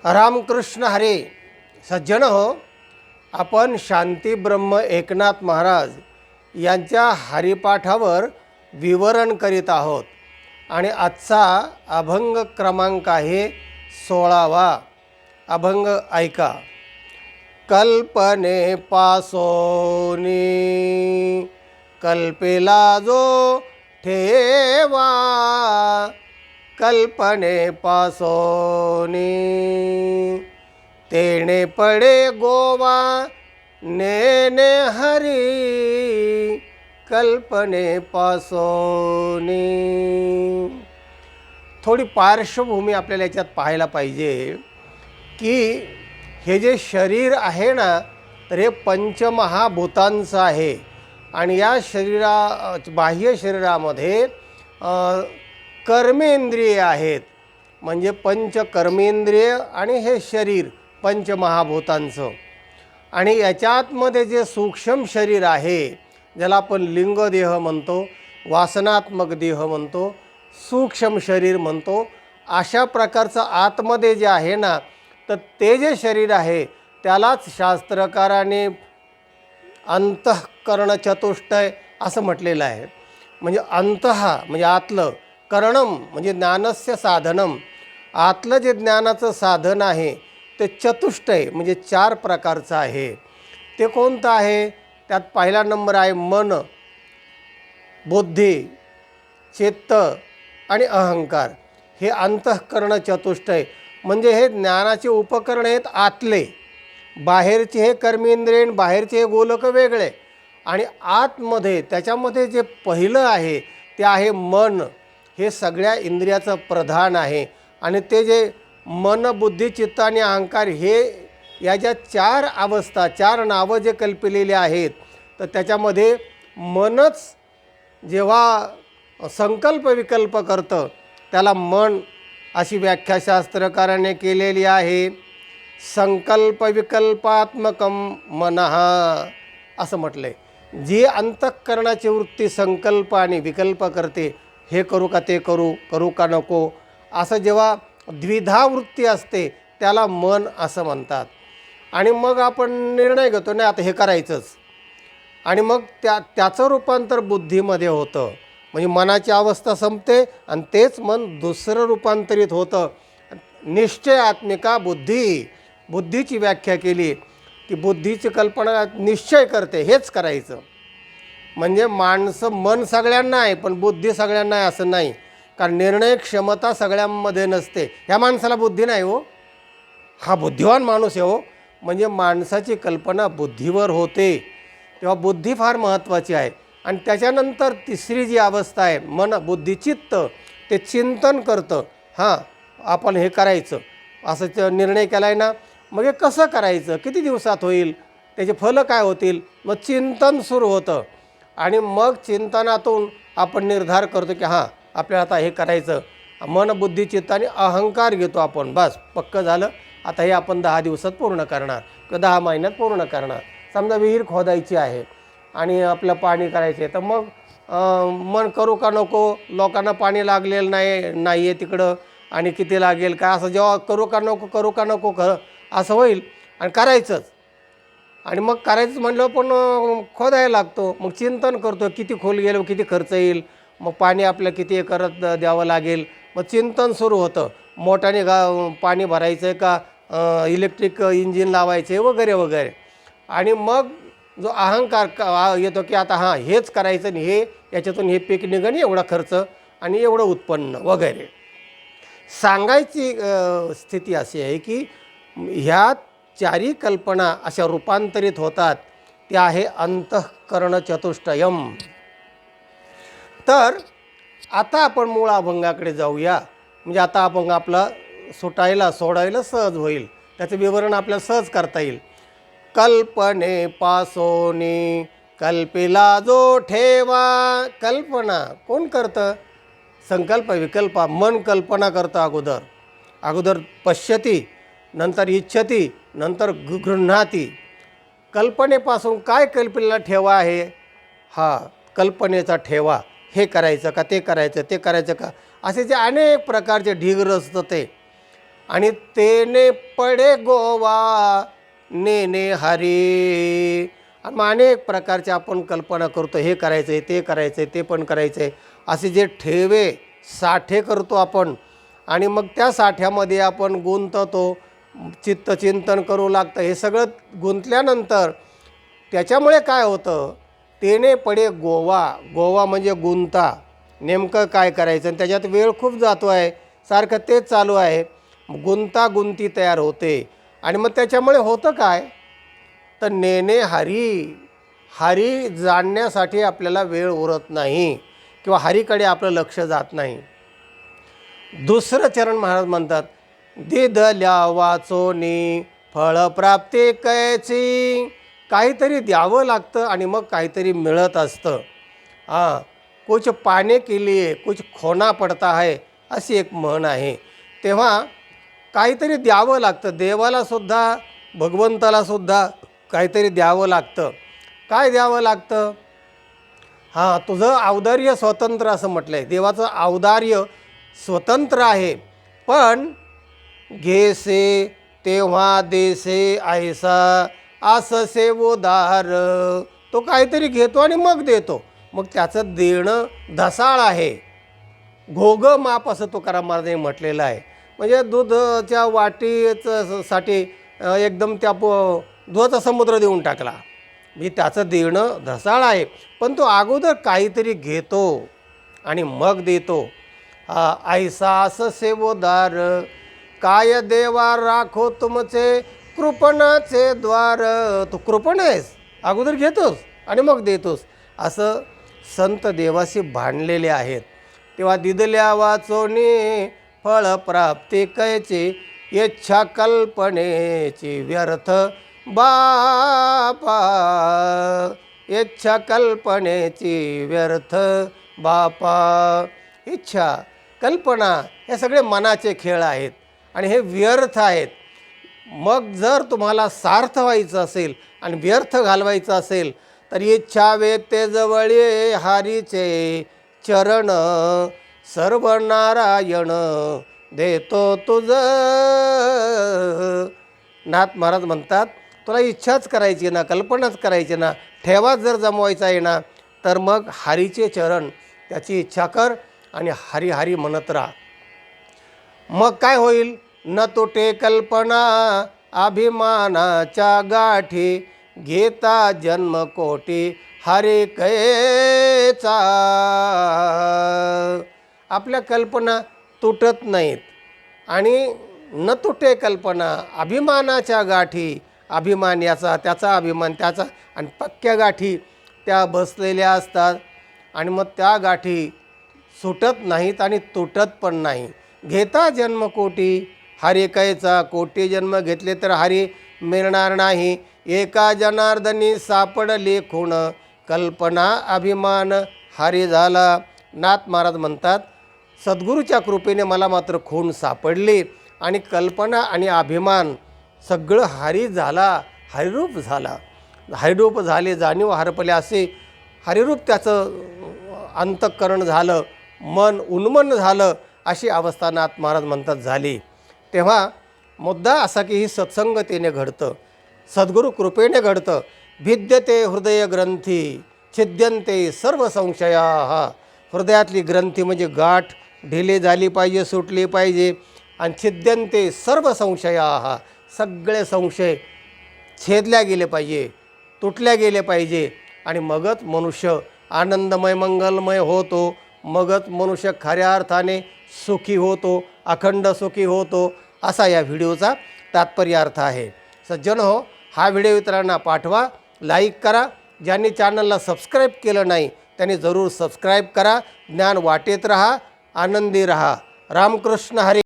रामकृष्ण हरे. सज्जन हो, आपण शांती ब्रह्म एकनाथ महाराज यांच्या हरिपाठावर विवरण करीत आहोत आणि आजचा अभंग क्रमांक आहे 16वा. अभंग ऐका. कल्पने पासोनी कल्पेला जो ठेवा, कल्पने पासोनी तेणे पडे गोवा, नेने हरी कल्पने पासोनी. थोडी पार्श्वभूमी आपल्याला याच्यात पाहायला पाहिजे की हे जे शरीर आहे ना, तर हे पंचमहाभूतांचं आहे आणि या बाह्य शरीरामध्ये कर्मेंद्रिय आहेत, म्हणजे पंचकर्मेंद्रिय आणि हे शरीर पंचमहाभूतांचं. आणि याच्यातमध्ये जे सूक्ष्म शरीर आहे, ज्याला आपण लिंगदेह म्हणतो, वासनात्मक देह म्हणतो, सूक्ष्म शरीर म्हणतो, अशा प्रकारचं आतमध्ये जे आहे ना, तर ते जे शरीर आहे त्यालाच शास्त्रकाराने अंतःकरण चतुष्टय असं म्हटलेलं आहे. म्हणजे अंतः म्हणजे आतलं, करणम म्हणजे ज्ञानस्य साधनम, आतलं जे ज्ञानाचं साधन आहे ते चतुष्टय म्हणजे 4 प्रकारचं आहे. ते कोणतं आहे? त्यात पहिला नंबर आहे मन, बुद्धी, चित्त आणि अहंकार. हे अंतःकरण चतुष्टय म्हणजे हे ज्ञानाचे उपकरण आहेत आतले. बाहेरचे हे कर्मेंद्रिय, बाहेरचे हे गोलक वेगळे. आणि आतमध्ये त्याच्यामध्ये जे पहिलं आहे ते आहे मन. हे सगळ्या इंद्रियाचं प्रधान आहे. आणि ते जे मन, बुद्धी, चित्त आणि अहंकार हे या ज्या 4 अवस्था, 4 नावं जे कल्पलेली आहेत, तर त्याच्यामध्ये मनच जेव्हा संकल्प विकल्प करतं त्याला मन अशी व्याख्या शास्त्रकाराने केलेली आहे. संकल्प विकल्पात्मकम मनः असं म्हटलं आहे. जी अंतःकरणाची वृत्ती संकल्प आणि विकल्प करते, हे करू का ते करू का नको, असं जेव्हा द्विधा वृत्ती असते त्याला मन असं म्हणतात. आणि मग आपण निर्णय घेतो, नाही आता हे करायचंच, आणि मग त्याचं रूपांतर बुद्धीमध्ये होतं. म्हणजे मनाची अवस्था संपते आणि तेच मन दुसरं रूपांतरित होतं. निश्चयात्मिका बुद्धीची व्याख्या केली की बुद्धीची कल्पना निश्चय करते, हेच करायचं. म्हणजे मन सगळ्यांना आहे पण बुद्धी सगळ्यांना आहे असं नाही. कारण निर्णय क्षमता सगळ्यांमध्ये नसते. ह्या माणसाला बुद्धी नाही हो, हा बुद्धिवान माणूस आहे हो, म्हणजे माणसाची कल्पना बुद्धीवर होते. तेव्हा बुद्धी फार महत्त्वाची आहे. आणि त्याच्यानंतर तिसरी जी अवस्था आहे मन, बुद्धी, चित्त, ते चिंतन करतं. हां, आपण हे करायचं असं निर्णय केला आहे ना, मग हे कसं करायचं, किती दिवसात होईल, त्याचे फलं काय होतील, मग चिंतन सुरू होतं. आणि मग चिंतनातून आपण निर्धार करतो की हां आपल्याला आता हे करायचं. मन, बुद्धी, चित्त आणि अहंकार घेतो आपण, बस पक्कं झालं, आता हे आपण 10 दिवसात पूर्ण करणार किंवा 10 महिन्यात पूर्ण करणार. समजा विहीर खोदायची आहे आणि आपलं पाणी करायचं आहे, तर मग मन करू का नको, लोकांना पाणी लागलेलं नाही आहे तिकडं आणि किती लागेल काय, असं जेव्हा करू का नको असं होईल आणि करायचंच. आणि मग करायचं म्हणलं पण खोदायला लागतो. मग चिंतन करतो किती खोल गेलं, किती खर्च येईल, मग पाणी आपल्याला किती करत द्यावं लागेल. मग चिंतन सुरू होतं, मोठ्याने पाणी भरायचं आहे का इलेक्ट्रिक इंजिन लावायचं आहे वगैरे वगैरे. आणि मग जो अहंकार येतो की आता हां हेच करायचं आणि हे याच्यातून हे पीक निघणं, एवढा खर्च आणि एवढं उत्पन्न वगैरे. सांगायची स्थिती अशी आहे की ह्या 4 कल्पना अशा रूपांतरित होतात. त्या आहे अंतःकरण चतुष्टयम. तर आता आपण मूळ अभंगाकडे जाऊया. म्हणजे आता अभंग आपला सोडायला सहज होईल, त्याचं विवरण आपल्याला सहज करता येईल. कल्पने पासोनी कल्पेला जो ठेवा. कल्पना कोण करतं? संकल्प विकल्प. मन कल्पना करतं, अगोदर पश्यती, नंतर इच्छती, नंतर गृह्णाती. कल्पनेपासून काय कल्पनेला ठेवा आहे? हा कल्पनेचा ठेवा. हे करायचं का ते करायचं, ते करायचं का, असे जे अनेक प्रकारचे ढीग रचतं ते. आणि तेने पडे गोवा नेने हरी. आणि मग अनेक प्रकारचे आपण कल्पना करतो, हे करायचं आहे, ते करायचं आहे, ते पण करायचं आहे, असे जे ठेवे साठे करतो आपण. आणि मग त्या साठ्यामध्ये आपण गुंततो, चित्तचिंतन करू लागतं. हे सगळं गुंतल्यानंतर त्याच्यामुळे काय होतं, तेने पडे गोवा. गोवा म्हणजे गुंता, नेमकं काय करायचं, आणि त्याच्यात वेळ खूप जातो आहे, सारखं तेच चालू आहे, गुंतागुंती तयार होते. आणि मग त्याच्यामुळे होतं काय, तर नेने हरी, हरी जाणण्यासाठी आपल्याला वेळ उरत नाही किंवा हरीकडे आपलं लक्ष जात नाही. दुसरं चरण महाराज म्हणतात, दिधल्या वाचोनी फळप्राप्ती कैची. काहीतरी द्यावं लागतं आणि मग काहीतरी मिळत असतं. कुछ पाने के लिए कुछ खोना पडता है, अशी एक म्हण आहे. तेव्हा काहीतरी द्यावं लागतं, देवालासुद्धा भगवंतालासुद्धा काहीतरी द्यावं लागतं. काय द्यावं लागतं, तुझं औदार्य स्वतंत्र असं म्हटलं आहे. देवाचं औदार्य स्वतंत्र आहे, पण घेसे तेव्हा देसे ऐसा अससे उदार. तो काहीतरी घेतो आणि मग देतो, मग त्याचं देणं ढसाळ आहे. घोग माप असं तुकाराम महाराजांनी म्हटलेलं आहे. म्हणजे दूधच्या वाटीसाठी एकदम त्या दुधाचा समुद्र देऊन टाकला, मी त्याचं देणं ढसाळ आहे. पण तो अगोदर काहीतरी घेतो आणि मग देतो. ऐसा असं सेवोदार, काय देवा राखो तुमचे कृपणाचे द्वार. तू कृपण आहेस, अगोदर घेतोस आणि मग देतोस. असं संत देवाशी भांडलेले आहेत. तेव्हा दिदल्या वाचोनी फळप्राप्ती कैची, इच्छा कल्पनेची व्यर्थ बापा. इच्छा कल्पनेची व्यर्थ बापा. इच्छा कल्पना हे सगळे मनाचे खेळ आहेत आणि हे व्यर्थ आहेत. मग जर तुम्हाला सार्थ व्हायचं असेल आणि व्यर्थ घालवायचं असेल तर इच्छा वेते जवळे हारीचे चरण, सर्व नारायण देतो तुझ. नाथ महाराज म्हणतात, तुला इच्छाच करायची ना, कल्पनाच करायची ना, ठेवाच जर जमवायचा आहे ना, तर मग हरीचे चरण, त्याची इच्छा कर आणि हरी हरी म्हणत राहा. मग काय होईल, न तुटे कल्पना अभिमानाच्या गाठी, घेता जन्म कोटी हरी कैचा. आपल्या कल्पना तुटत नाहीत आणि न तुटे कल्पना अभिमानाच्या गाठी. अभिमान याचा, त्याचा अभिमान त्याचा, आणि पक्क्या गाठी त्या बसलेल्या असतात आणि मग त्या गाठी सुटत नाहीत आणि तुटत पण नाही. घेता जन्म कोटी हरी कैचा. कोटी जन्म घेतले तर हरी मिळणार नाही. एका जनार्दनी सापडले खूण, कल्पना अभिमान हरी झाला. नाथ महाराज म्हणतात, सद्गुरूच्या कृपेने मला मात्र खूण सापडली आणि कल्पना आणि अभिमान सगळं हरी झाला, हरिरूप झाला. हरिरूप झाले, जाणीव हरपले, असे हरिरूप त्याचं अंतःकरण झालं, मन उन्मन झालं, अशी अवस्था नाथ महाराज म्हणतात झाली. तेव्हा मुद्दा असा की ही सत्संगतेने घडतं, सद्गुरू कृपेने घडतं. भिद्यते हृदय ग्रंथी छिद्यंते सर्व संशया. हृदयातली ग्रंथी म्हणजे गाठ ढिली झाली पाहिजे, सुटली पाहिजे. आणि छिद्यंते सर्व संशया, सगळे संशय छेदल्या गेले पाहिजे, तुटल्या गेले पाहिजे. आणि मगच मनुष्य आनंदमय मंगलमय होतो, मगच मनुष्य खऱ्या अर्थाने सुखी होतो, अखंड सुखी होतो, असा या व्हिडिओचा तात्पर्य अर्थ आहे. सज्जन हो, हा व्हिडिओ इतरांना पाठवा, लाईक करा. ज्यांनी चॅनलला सबस्क्राईब केलं नाही त्यांनी जरूर सबस्क्राईब करा. ज्ञान वाटेत रहा, आनंदी रहा. रामकृष्ण हरी.